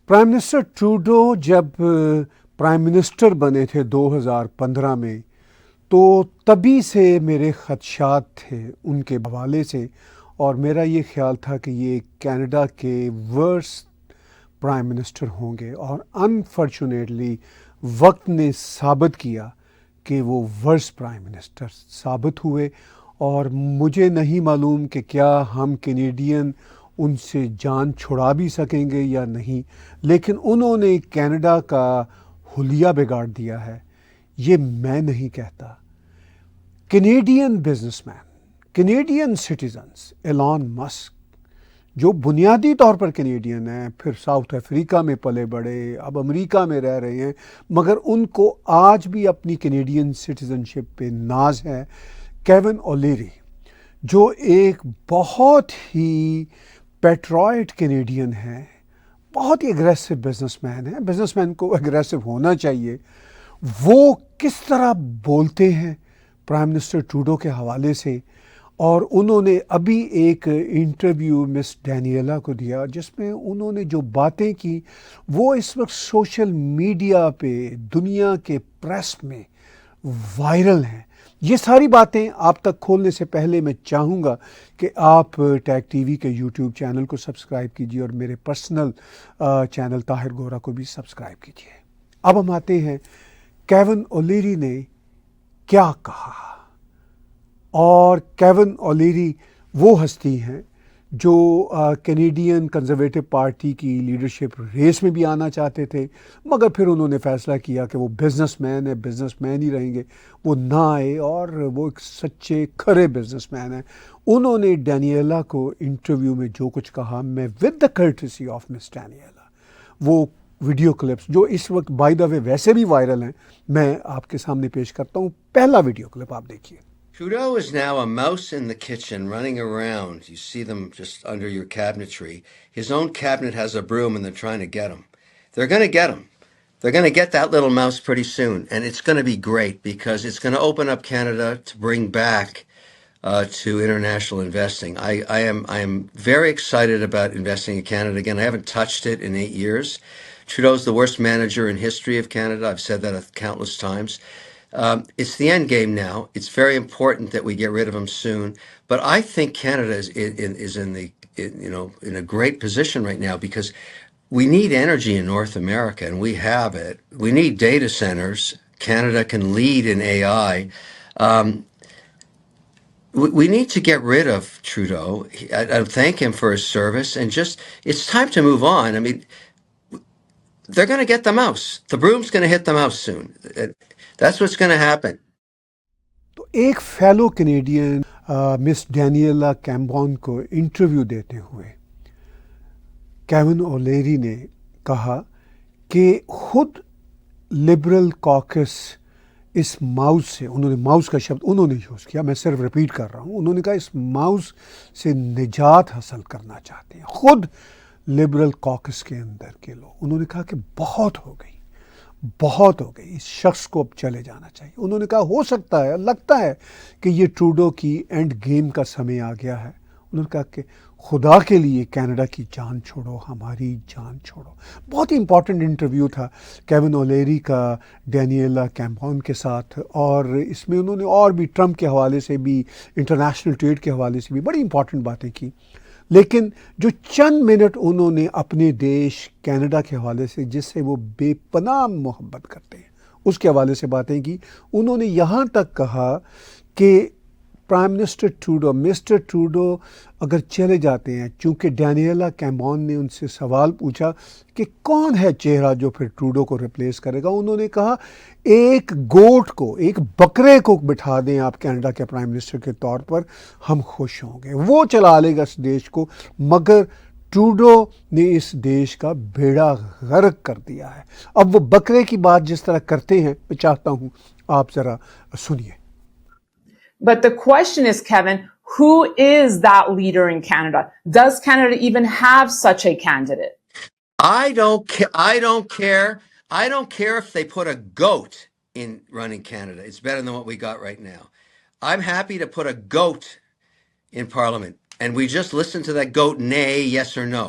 Prime minister Trudeau جب prime minister بنے تھے 2015 میں، تو تبھی سے میرے خدشات تھے ان کے حوالے سے، اور میرا یہ خیال تھا کہ یہ کینیڈا کے ورسٹ پرائم منسٹر ہوں گے، اور انفارچونیٹلی وقت نے ثابت کیا کہ وہ ورسٹ پرائم منسٹر ثابت ہوئے، اور مجھے نہیں معلوم کہ کیا ہم کینیڈین ان سے جان چھڑا بھی سکیں گے یا نہیں، لیکن انہوں نے کینیڈا کا حلیہ بگاڑ دیا ہے، یہ میں نہیں کہتا۔ Canadian businessman, Canadian citizens, Elon Musk جو بنیادی طور پر کینیڈین ہیں، پھر ساؤتھ افریقہ میں پلے بڑے، اب امریکہ میں رہ رہے ہیں، مگر ان کو آج بھی اپنی کینیڈین سٹیزن شپ پہ ناز ہے۔ کیون اولیری جو ایک بہت ہی پیٹرائٹ کینیڈین ہے، بہت ہی اگریسو بزنس مین ہے، بزنس مین کو اگریسو ہونا چاہیے، وہ کس طرح بولتے ہیں پرائم منسٹر ٹروڈو کے حوالے سے، اور انہوں نے ابھی ایک انٹرویو مس ڈینیلا کو دیا جس میں انہوں نے جو باتیں کی وہ اس وقت سوشل میڈیا پہ دنیا کے پریس میں وائرل ہیں۔ یہ ساری باتیں آپ تک کھولنے سے پہلے میں چاہوں گا کہ آپ ٹیگ ٹی وی کے یوٹیوب چینل کو سبسکرائب کیجیے اور میرے پرسنل چینل طاہر گورا کو بھی سبسکرائب کیجیے۔ اب ہم آتے ہیں کیون اولیری نے کیا کہا، اور کیون اولیری وہ ہستی ہیں جو کینیڈین کنزرویٹو پارٹی کی لیڈرشپ ریس میں بھی آنا چاہتے تھے، مگر پھر انہوں نے فیصلہ کیا کہ وہ بزنس مین ہے، بزنس مین ہی رہیں گے، وہ نہ آئے، اور وہ ایک سچے کھرے بزنس مین ہیں۔ انہوں نے ڈینیلا کو انٹرویو میں جو کچھ کہا، میں with the courtesy of miss ڈینیلا، وہ ویڈیو کلپس جو اس وقت بائی دا وے ویسے بھی وائرل ہیں، میں آپ کے سامنے پیش کرتا ہوں۔ پہلا ویڈیو کلپ آپ دیکھیے۔ Trudeau is now a mouse in the kitchen running around. You see them just under your cabinetry. His own cabinet has a broom and they're trying to get him. They're going to get him. They're going to get that little mouse pretty soon. And it's going to be great because it's going to open up Canada to bring back to international investing. I am very excited about investing in Canada again. I haven't touched it in 8 years. Trudeau's the worst manager in history of Canada. I've said that countless times. It's the end game now. It's very important that we get rid of him soon. But I think Canada is in a great position right now because we need energy in North America, and we have it. We need data centers. Canada can lead in AI. We need to get rid of Trudeau. I thank him for his service, and just it's time to move on. I mean, they're going to get the mouse. The broom's going to hit the mouse soon. That's what's going to happen. تو ایک fellow Canadian مس Daniela کیمبون کو interview دیتے ہوئے کیون اولیری نے کہا کہ خود liberal cocks اس mouse سے، انہوں نے ماؤس کا شبد انہوں نے یوز کیا، میں صرف ریپیٹ کر رہا ہوں، انہوں نے کہا اس ماؤس سے نجات حاصل کرنا چاہتے ہیں خود لبرل کاکس کے اندر کے لوگ۔ انہوں نے کہا کہ بہت ہو گئی، بہت ہو گئی، اس شخص کو اب چلے جانا چاہیے۔ انہوں نے کہا ہو سکتا ہے، لگتا ہے کہ یہ ٹروڈو کی اینڈ گیم کا سمے آ گیا ہے۔ انہوں نے کہا کہ خدا کے لیے کینیڈا کی جان چھوڑو، ہماری جان چھوڑو۔ بہت ہی امپورٹنٹ انٹرویو تھا کیون اولیری کا ڈینیلا کیمبون کے ساتھ، اور اس میں انہوں نے اور بھی ٹرمپ کے حوالے سے بھی، انٹرنیشنل ٹریڈ کے حوالے سے بھی بڑی امپورٹنٹ باتیں کی، لیکن جو چند منٹ انہوں نے اپنے دیش کینیڈا کے حوالے سے جس سے وہ بے پناہ محبت کرتے ہیں اس کے حوالے سے باتیں کی، انہوں نے یہاں تک کہا کہ prime minister Trudeau, mister Trudeau اگر چلے جاتے ہیں، چونکہ ڈینیلا کیمبون نے ان سے سوال پوچھا کہ کون ہے چہرہ جو پھر ٹروڈو کو ریپلیس کرے گا، انہوں نے کہا ایک گوٹ کو، ایک بکرے کو بٹھا دیں آپ کینیڈا کے پرائم منسٹر کے طور پر، ہم خوش ہوں گے، وہ چلا لے گا اس دیش کو، مگر ٹروڈو نے اس دیش کا بیڑا غرق کر دیا ہے۔ اب وہ بکرے کی بات جس طرح کرتے ہیں، میں چاہتا ہوں آپ ذرا سنیے۔ But the question is, Kevin, who is that leader in Canada? Does Canada even have such a candidate? I don't care. I don't care if they put a goat in running Canada. It's better than what we got right now. I'm happy to put a goat in Parliament, and we just listen to that goat neigh yes or no.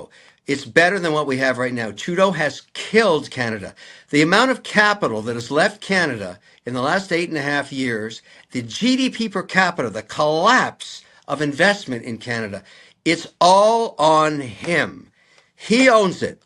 It's better than what we have right now. Trudeau has killed Canada. The amount of capital that has left Canada in the last 8.5 years, the GDP per capita, the collapse of investment in Canada, it's all on him. He owns it.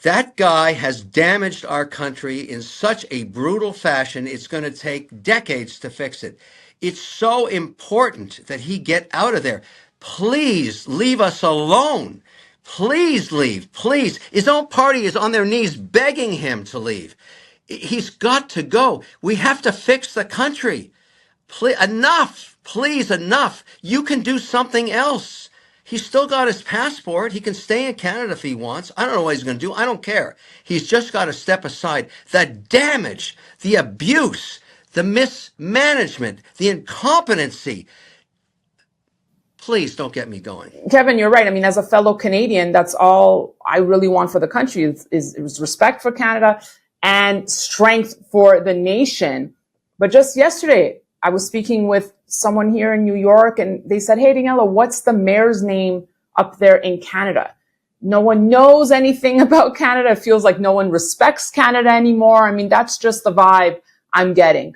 That guy has damaged our country in such a brutal fashion, it's going to take decades to fix it. It's so important that he get out of there. Please leave us alone. Please leave. Please. His own party is on their knees begging him to leave. He's got to go. We have to fix the country. Enough. Please, enough. You can do something else. He's still got his passport. He can stay in Canada if he wants. I don't know what he's going to do. I don't care. He's just got to step aside. The damage, the abuse, the mismanagement, the incompetency. Please don't get me going. Kevin, you're right. I mean, as a fellow Canadian, that's all I really want for the country is respect for Canada and strength for the nation. But just yesterday, I was speaking with someone here in New York, and they said, "Hey, Daniela, what's the mayor's name up there in Canada?" No one knows anything about Canada. It feels like no one respects Canada anymore. I mean, that's just the vibe I'm getting.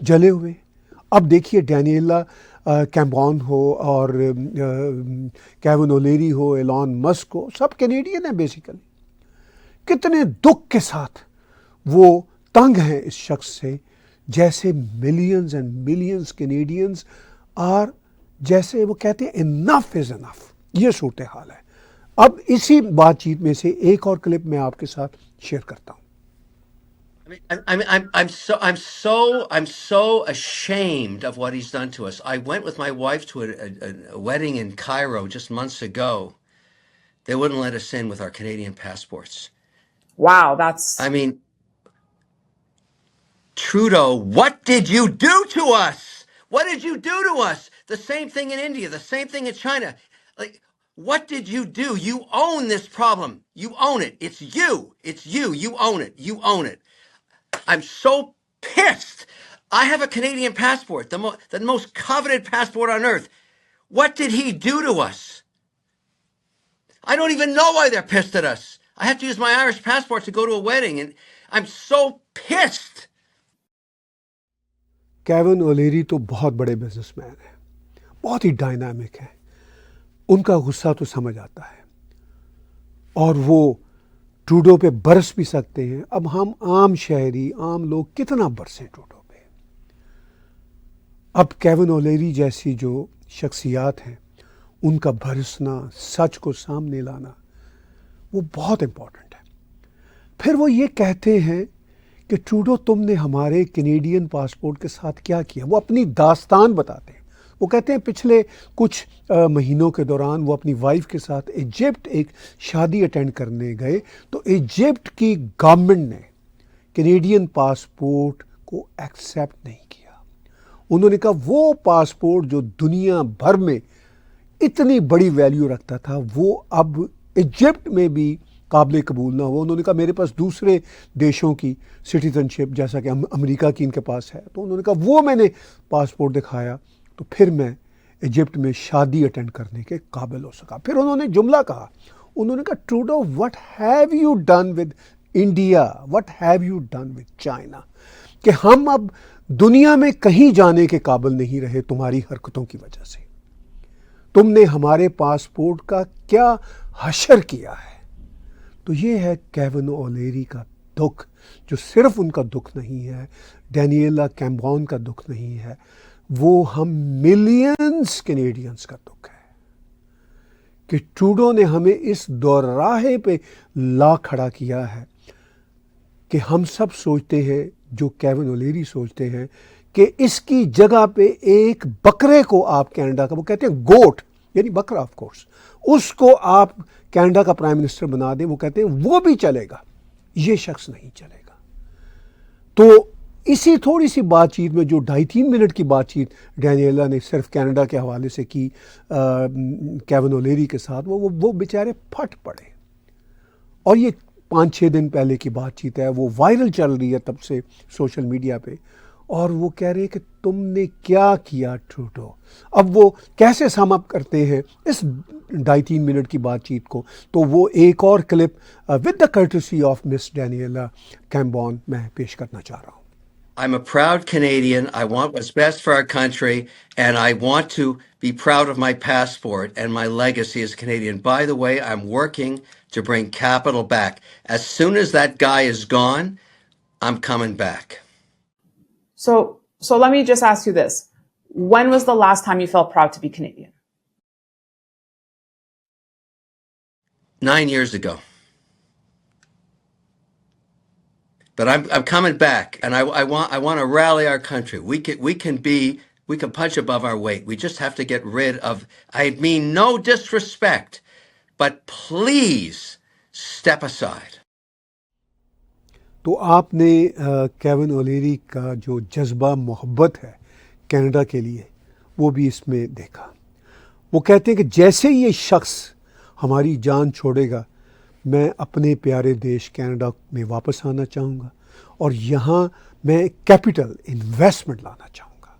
جلے ہوئے. اب دیکھیے ڈینیلا کیمبون ہو اور کیون اولیری ہو, ایلان مسک ہو, سب Canadian ہیں basically. کتنے دکھ کے ساتھ وہ تنگ ہیں اس شخص سے, جیسے millions and millions Canadians are, جیسے وہ کہتے ہیں انف از انف. یہ صورتحال ہے. اب اسی بات چیت میں سے ایک اور کلپ میں آپ کے ساتھ شیئر کرتا ہوں. I'm so ashamed of what he's done to us. I went with my wife to a wedding in Cairo just months ago. They wouldn't let us in with our Canadian passports. Wow, that's I mean, Trudeau, what did you do to us? What did you do to us? The same thing in India, the same thing in China. Like, what did you do? You own this problem. You own it. It's you. It's you. You own it. You own it. I'm so pissed. I have a Canadian passport, the most coveted passport on earth. What did he do to us? I don't even know why they're pissed at us. I have to use my Irish passport to go to a wedding, and I'm so pissed. کیون اولیری تو بہت بڑے business man ہیں, بہت ہی dynamic ہیں. ان کا غصہ تو سمجھ آتا ہے, اور وہ ٹروڈو پہ برس بھی سکتے ہیں. اب ہم عام شہری, عام لوگ کتنا برسیں ٹروڈو پہ. اب کیون اولیری جیسی جو شخصیات ہیں, ان کا برسنا, سچ کو سامنے لانا, وہ بہت امپورٹنٹ ہے. پھر وہ یہ کہتے ہیں کہ ٹروڈو تم نے ہمارے کینیڈین پاسپورٹ کے ساتھ کیا کیا. وہ اپنی داستان بتاتے ہیں. وہ کہتے ہیں پچھلے کچھ مہینوں کے دوران وہ اپنی وائف کے ساتھ ایجپٹ ایک شادی اٹینڈ کرنے گئے, تو ایجپٹ کی گورنمنٹ نے کینیڈین پاسپورٹ کو ایکسیپٹ نہیں کیا. انہوں نے کہا وہ پاسپورٹ جو دنیا بھر میں اتنی بڑی ویلیو رکھتا تھا, وہ اب ایجپٹ میں بھی قابل قبول نہ ہوا. انہوں نے کہا میرے پاس دوسرے دیشوں کی سٹیزن شپ, جیسا کہ امریکہ کی ان کے پاس ہے, تو انہوں نے کہا وہ میں نے پاسپورٹ دکھایا تو پھر میں ایجپٹ میں شادی اٹینڈ کرنے کے قابل ہو سکا. پھر انہوں نے جملہ کہا, انہوں نے کہا Trudeau what have you done with India, what have you done with China, کہ ہم اب دنیا میں کہیں جانے کے قابل نہیں رہے تمہاری حرکتوں کی وجہ سے. تم نے ہمارے پاسپورٹ کا کیا حشر کیا ہے. تو یہ ہے کیون اولیری کا دکھ, جو صرف ان کا دکھ نہیں ہے, ڈینیلا کیمبون کا دکھ نہیں ہے, وہ ہم ملینز کینیڈینز کا دکھ ہے کہ ٹروڈو نے ہمیں اس دوراہے پہ لا کھڑا کیا ہے کہ ہم سب سوچتے ہیں, جو کیون اولیری سوچتے ہیں, کہ اس کی جگہ پہ ایک بکرے کو آپ کینیڈا کا, وہ کہتے ہیں گوٹ یعنی بکرا آف کورس, اس کو آپ کینیڈا کا پرائم منسٹر بنا دیں. وہ کہتے ہیں وہ بھی چلے گا, یہ شخص نہیں چلے گا. تو اسی تھوڑی سی بات چیت میں جو 2.5-3 منٹ کی بات چیت ڈینیلا نے صرف کینیڈا کے حوالے سے کی کیون اولیری کے ساتھ, وہ بیچارے پھٹ پڑے. اور یہ 5-6 دن پہلے کی بات چیت ہے, وہ وائرل چل رہی ہے تب سے سوشل میڈیا پہ, اور وہ کہہ رہے ہیں کہ تم نے کیا کیا ٹروڈو. اب وہ کیسے سم اپ کرتے ہیں اس 2.5-3 منٹ کی بات چیت کو, تو وہ ایک اور clip with the courtesy of miss Daniela Cambon میں پیش کرنا چاہ رہا ہوں. I'm a proud Canadian. I want what's best for our country, and I want to be proud of my passport and my legacy as a Canadian. By the way, I'm working to bring capital back. As soon as that guy is gone, I'm coming back. So let me just ask you this. When was the last time you felt proud to be Canadian? 9 years ago. But I'm coming back, and I want to rally our country. We can punch above our weight. We just have to get rid of. I mean no disrespect, but please step aside. تو آپ نے کیون اولیری کا جو جذبہ محبت ہے Canada کے لیے, وہ بھی اس میں دیکھا. وہ کہتے ہیں کہ جیسے یہ شخص ہماری جان چھوڑے گا, میں اپنے پیارے دیش کینیڈا میں واپس آنا چاہوں گا, اور یہاں میں کیپٹل انویسٹمنٹ لانا چاہوں گا.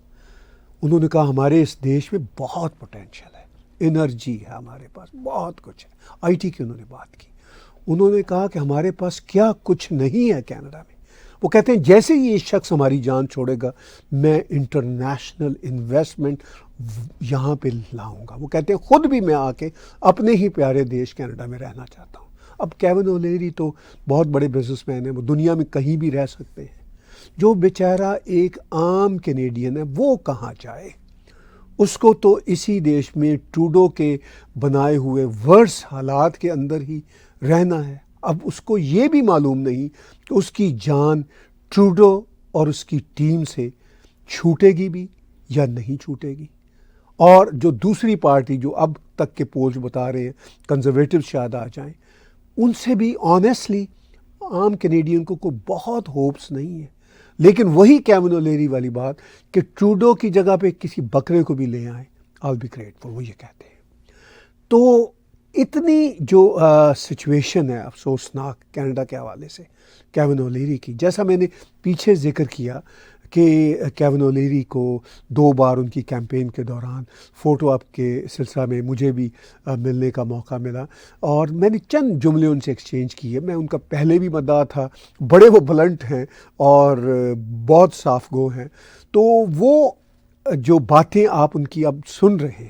انہوں نے کہا ہمارے اس دیش میں بہت پوٹینشیل ہے, انرجی ہے ہمارے پاس, بہت کچھ ہے. آئی ٹی کی انہوں نے بات کی. انہوں نے کہا کہ ہمارے پاس کیا کچھ نہیں ہے کینیڈا میں, وہ کہتے ہیں جیسے ہی یہ شخص ہماری جان چھوڑے گا میں انٹرنیشنل انویسٹمنٹ یہاں پہ لاؤں گا. وہ کہتے ہیں خود بھی میں آ کے اپنے ہی پیارے دیش کینیڈا میں رہنا چاہتا ہوں. اب کیون اولیری تو بہت بڑے بزنس مین ہیں, وہ دنیا میں کہیں بھی رہ سکتے ہیں. جو بیچارہ ایک عام کینیڈین ہے وہ کہاں جائے؟ اس کو تو اسی دیش میں ٹروڈو کے بنائے ہوئے ورس حالات کے اندر ہی رہنا ہے. اب اس کو یہ بھی معلوم نہیں کہ اس کی جان ٹروڈو اور اس کی ٹیم سے چھوٹے گی بھی یا نہیں چھوٹے گی. اور جو دوسری پارٹی جو اب تک کے پولز بتا رہے ہیں کنزرویٹو شاید آ جائیں, ان سے بھی آنیسٹلی عام کینیڈین کو کوئی بہت ہوپس نہیں ہے. لیکن وہی کیون اولیری والی بات کہ ٹروڈو کی جگہ پہ کسی بکرے کو بھی لے آئیں, آل بی گریٹفل, وہ یہ کہتے ہیں. تو اتنی جو سچویشن ہے افسوسناک کینیڈا کے حوالے سے کیون اولیری کی, جیسا میں نے پیچھے ذکر کیا کہ کیون اولیری کو 2 بار ان کی کیمپین کے دوران فوٹو آپ کے سلسلہ میں مجھے بھی ملنے کا موقع ملا, اور میں نے چند جملے ان سے ایکسچینج کیے. میں ان کا پہلے بھی مداح تھا, بڑے وہ بلنٹ ہیں اور بہت صاف گو ہیں. تو وہ جو باتیں آپ ان کی اب سن رہے ہیں,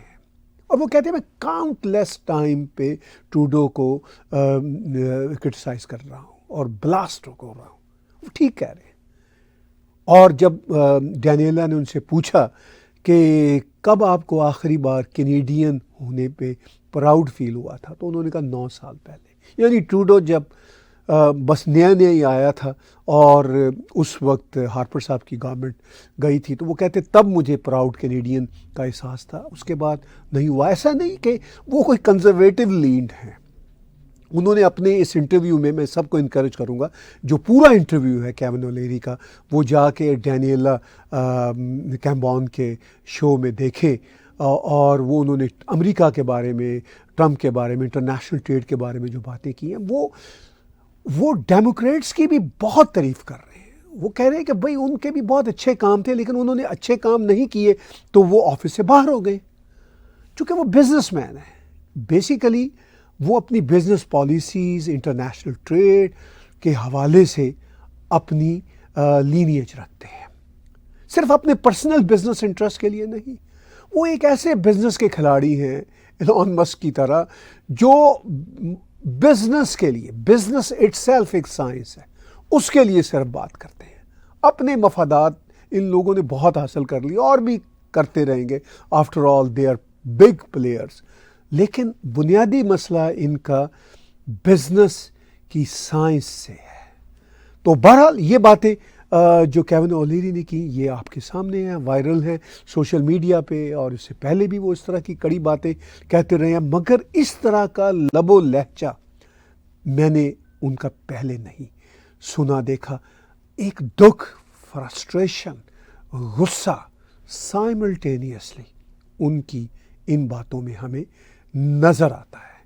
اور وہ کہتے ہیں میں کاؤنٹ لیس ٹائم پہ ٹروڈو کو کرٹیسائز کر رہا ہوں اور بلاسٹ ہو رہا ہوں. وہ ٹھیک کہہ رہے ہیں. اور جب ڈینیلا نے ان سے پوچھا کہ کب آپ کو آخری بار کینیڈین ہونے پہ پراؤڈ فیل ہوا تھا, تو انہوں نے کہا 9 سال پہلے. یعنی ٹروڈو جب بس نیا ہی آیا تھا اور اس وقت ہارپر صاحب کی گورنمنٹ گئی تھی, تو وہ کہتے تب مجھے پراؤڈ کینیڈین کا احساس تھا, اس کے بعد نہیں ہوا. ایسا نہیں کہ وہ کوئی کنزرویٹو لیڈ ہیں. انہوں نے اپنے اس انٹرویو میں سب کو انکریج کروں گا, جو پورا انٹرویو ہے کیون اولیری کا وہ جا کے ڈینیلا کیمبون کے شو میں دیکھیں, اور وہ انہوں نے امریکہ کے بارے میں, ٹرمپ کے بارے میں, انٹرنیشنل ٹریڈ کے بارے میں جو باتیں کی ہیں وہ ڈیموکریٹس کی بھی بہت تعریف کر رہے ہیں. وہ کہہ رہے ہیں کہ بھئی ان کے بھی بہت اچھے کام تھے, لیکن انہوں نے اچھے کام نہیں کیے تو وہ آفس سے باہر ہو گئے. چونکہ وہ بزنس مین ہیں, بیسیکلی وہ اپنی بزنس پالیسیز انٹرنیشنل ٹریڈ کے حوالے سے اپنی لینیج رکھتے ہیں, صرف اپنے پرسنل بزنس انٹرسٹ کے لیے نہیں. وہ ایک ایسے بزنس کے کھلاڑی ہیں ایلون مسک کی طرح, جو بزنس کے لیے, بزنس اٹ سیلف ایک سائنس ہے, اس کے لیے صرف بات کرتے ہیں. اپنے مفادات ان لوگوں نے بہت حاصل کر لی اور بھی کرتے رہیں گے, after all they are big players. لیکن بنیادی مسئلہ ان کا بزنس کی سائنس سے ہے. تو بہرحال یہ باتیں جو کیون اولیری نے کی یہ آپ کے سامنے ہیں, وائرل ہیں سوشل میڈیا پہ, اور اس سے پہلے بھی وہ اس طرح کی کڑی باتیں کہتے رہے ہیں, مگر اس طرح کا لب و لہجہ میں نے ان کا پہلے نہیں سنا دیکھا. ایک دکھ, فرسٹریشن, غصہ سائملٹینیسلی ان کی ان باتوں میں ہمیں نظر آتا ہے.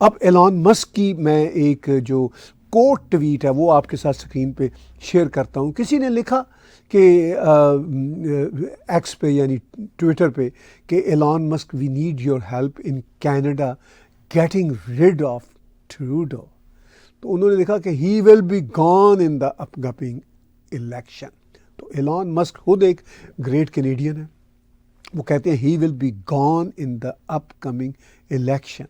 اب ایلون مسک کی میں ایک جو کوٹ ٹویٹ ہے وہ آپ کے ساتھ اسکرین پہ شیئر کرتا ہوں. کسی نے لکھا کہ ایکس پہ یعنی ٹویٹر پہ کہ Elon Musk we need your help in Canada getting rid of Trudeau. تو انہوں نے لکھا کہ he will be gone in the upcoming election. تو ایلون مسک خود ایک گریٹ کینیڈین ہے, وہ کہتے ہیں he will be gone in the upcoming election.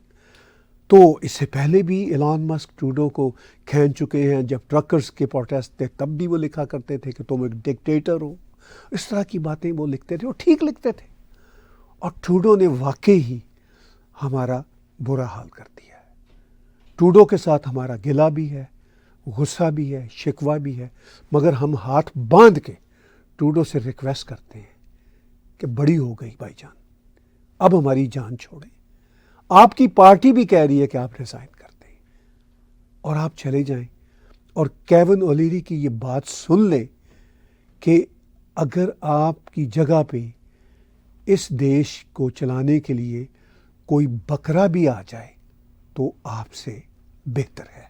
تو اس سے پہلے بھی ایلون مسک ٹروڈو کو کھینچ چکے ہیں. جب ٹرکرز کے پروٹیسٹ تھے تب بھی وہ لکھا کرتے تھے کہ تم ایک ڈکٹیٹر ہو, اس طرح کی باتیں وہ لکھتے تھے, وہ ٹھیک لکھتے تھے. اور ٹروڈو نے واقعی ہی ہمارا برا حال کر دیا ہے. ٹروڈو کے ساتھ ہمارا گلہ بھی ہے, غصہ بھی ہے, شکوہ بھی ہے, مگر ہم ہاتھ باندھ کے ٹروڈو سے ریکویسٹ کرتے ہیں کہ بڑی ہو گئی بھائی جان, اب ہماری جان چھوڑیں. آپ کی پارٹی بھی کہہ رہی ہے کہ آپ ریزائن کر دیں اور آپ چلے جائیں, اور کیون اولیری کی یہ بات سن لیں کہ اگر آپ کی جگہ پہ اس دیش کو چلانے کے لیے کوئی بکرا بھی آ جائے تو آپ سے بہتر ہے.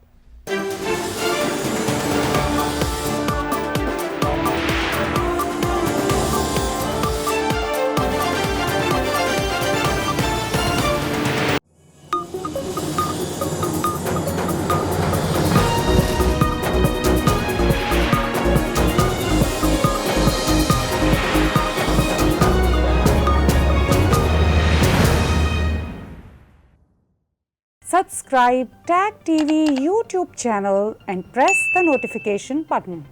Subscribe TAG TV YouTube channel and press the notification button.